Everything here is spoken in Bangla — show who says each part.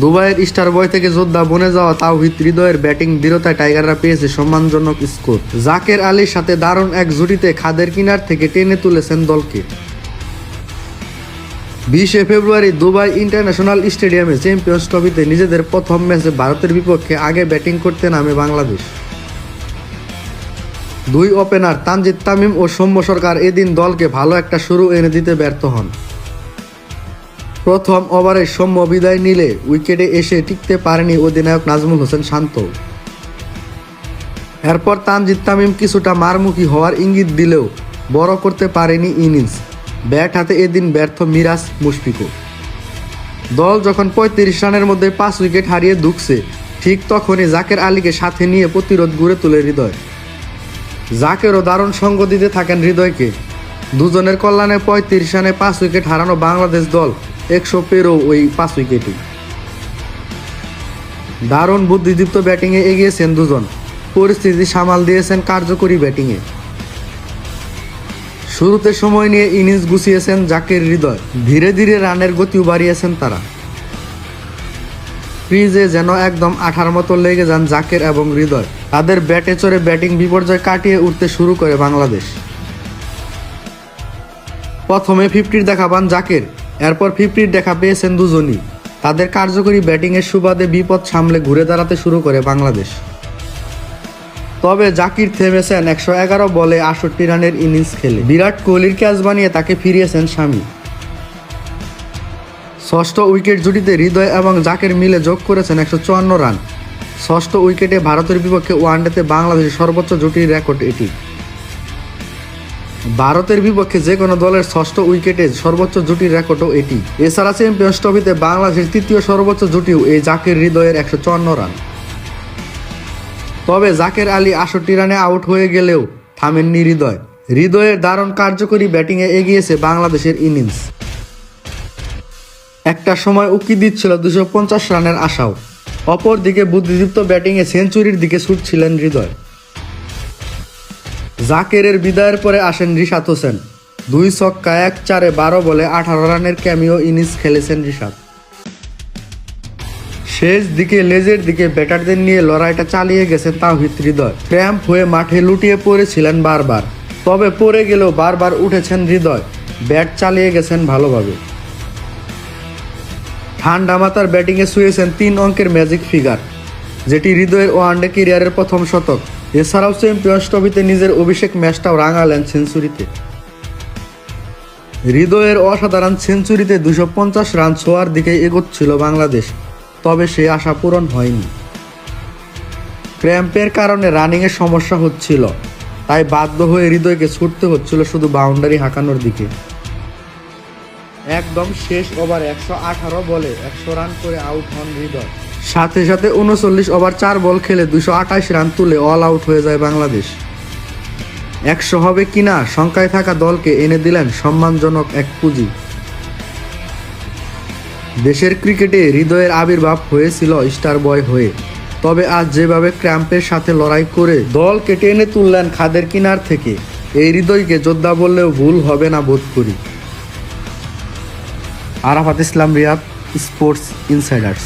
Speaker 1: দুবাইয়ের স্টার বয় থেকে যোদ্ধা বনে যাওয়া তাওহিদ হৃদয়ের ব্যাটিং দৃঢ়তায় টাইগাররা পেয়েছে সম্মানজনক স্কোর। জাকের আলীর সাথে দারুণ এক জুটিতে খাদের কিনার থেকে টেনে তুলেছেন দলকে। 20 ফেব্রুয়ারি দুবাই ইন্টারন্যাশনাল স্টেডিয়ামে চ্যাম্পিয়ন্স ট্রফিতে নিজেদের প্রথম ম্যাচে ভারতের বিপক্ষে আগে ব্যাটিং করতে নামে বাংলাদেশ। দুই ওপেনার তানজিদ তামিম ও সৌম্য সরকার এদিন দলকে ভালো একটা শুরু এনে দিতে ব্যর্থ হন। প্রথম ওভারে সৌম্য বিদায় নিলে উইকেটে এসে টিকতে পারেনি অধিনায়ক নাজমুল হোসেন শান্ত। এরপর তানজিদ তামিম কিছুটা মারমুখী হওয়ার ইঙ্গিত দিলেও বড় করতে পারেনি ইনিংস। ব্যাট হাতে এদিন ব্যর্থ মিরাজ মুশফিকও। দল যখন 35 রানের মধ্যে 5 উইকেট হারিয়ে ধুঁকছে, ঠিক তখনই জাকের আলীকে সাথে নিয়ে প্রতিরোধ গড়ে তোলে হৃদয়। জাকেরও দারুণ সঙ্গ দিতে থাকেন হৃদয়কে। দুজনের কল্যাণে 35 রানে 5 উইকেট হারানো বাংলাদেশ দল 100 পেরও ওই 5 উইকেটই। দারুণ বুদ্ধিদীপ্ত ব্যাটিংয়ে এগিয়েছেন দুজন, পরিস্থিতি সামাল দিয়েছেন কার্যকরী ব্যাটিংয়ে। শুরুতে সময় নিয়ে ইনিংস গুছিয়েছেন জাকের হৃদয়, ধীরে ধীরে রানের গতিও বাড়িয়েছেন তারা। ক্রিজে যেন একদম আঠার মতো লেগে যান জাকের এবং হৃদয়। তাদের ব্যাটে চড়ে ব্যাটিং বিপর্যয় কাটিয়ে উঠতে শুরু করে বাংলাদেশ। প্রথমে 50-র দেখা পান জাকের, এরপর 50-র দেখা পেয়েছেন দুজনই। তাদের কার্যকরী ব্যাটিংয়ের সুবাদে বিপদ সামলে ঘুরে দাঁড়াতে শুরু করে বাংলাদেশ। তবে জাকির থেমেছেন 111 বলে 68 রানের ইনিংস খেলে। বিরাট কোহলির ক্যাচ বানিয়ে তাকে ফিরিয়েছেন শামি। ষষ্ঠ উইকেট জুটিতে হৃদয় এবং জাকের মিলে যোগ করেছেন 154 রান। ষষ্ঠ উইকেটে ভারতের বিপক্ষে ওয়ানডেতে বাংলাদেশের সর্বোচ্চ জুটির রেকর্ড এটি। ভারতের বিপক্ষে যে কোনো দলের ষষ্ঠ উইকেটে সর্বোচ্চ জুটির রেকর্ডও এটি। এছাড়া চ্যাম্পিয়ন্স ট্রফিতে বাংলাদেশের তৃতীয় সর্বোচ্চ জুটিও এই জাকের হৃদয়ের 154 রান। তবে জাকের আলী 68 রানে আউট হয়ে গেলেও থামেননি হৃদয়। হৃদয়ের দারুণ কার্যকরী ব্যাটিংয়ে এগিয়েছে বাংলাদেশের ইনিংস। একটা সময় উকি দিচ্ছিল 250 রানের আশাও। অপরদিকে বুদ্ধিদীপ্ত ব্যাটিংয়ে সেঞ্চুরির দিকে ছুটছিলেন হৃদয়। জাকেরের বিদায়ের পরে আসেন রিশাদ হোসেন। 2 ছক্কা 1 চারে 12 বলে 18 রানের ক্যামিও ইনিংস খেলেছেন রিশাদ। শেষ দিকে লেজের দিকে ব্যাটারদের নিয়ে লড়াইটা চালিয়ে গেছেন তাওহিদ হৃদয়। ক্র্যাম্প হয়ে মাঠে লুটিয়ে পড়েছিলেন বারবার, তবে পড়ে গেলেও বারবার উঠেছেন হৃদয়। ব্যাট চালিয়ে গেছেন ভালোভাবে। ঠান্ডা মাথার ব্যাটিংয়ে ছুঁয়েছেন 3 অঙ্কের ম্যাজিক ফিগার, যেটি হৃদয়ের ওয়ানডে ক্যারিয়ারের প্রথম শতক। এছাড়াও চ্যাম্পিয়ন্স ট্রফিতে নিজের অভিষেক ম্যাচটাও রাঙালেন সেঞ্চুরিতে। হৃদয়ের অসাধারণ সেঞ্চুরিতে 250 রান ছোঁয়ার দিকে এগোচ্ছিল বাংলাদেশ, তবে সে আশা পূরণ হয়নি। ক্র্যাম্পের কারণে রানিংয়ের সমস্যা হচ্ছিল, তাই বাধ্য হয়ে হৃদয়কে ছুটতে হচ্ছিল শুধু বাউন্ডারি হাঁকানোর দিকে। একদম শেষ ওভার 118 বলে 100 রান করে আউট হন হৃদয়। সাথে সাথে 39 ওভার 4 বল খেলে 228 রান তুলে অল আউট হয়ে যায় বাংলাদেশ। 100 হবে কিনা শঙ্কায় থাকা দলকে এনে দিলেন সম্মানজনক এক পুঁজি। দেশের ক্রিকেটে হৃদয়ের আবির্ভাব হয়েছিল স্টার বয় হয়ে, তবে আজ যেভাবে ক্র্যাম্পের সাথে লড়াই করে দলকে টেনে তুললেন খাদের কিনার থেকে, এই হৃদয়কে যোদ্ধা বললেও ভুল হবে না বোধ করি। আরাফাত ইসলাম রিয়াদ, স্পোর্টস ইনসাইডার্স।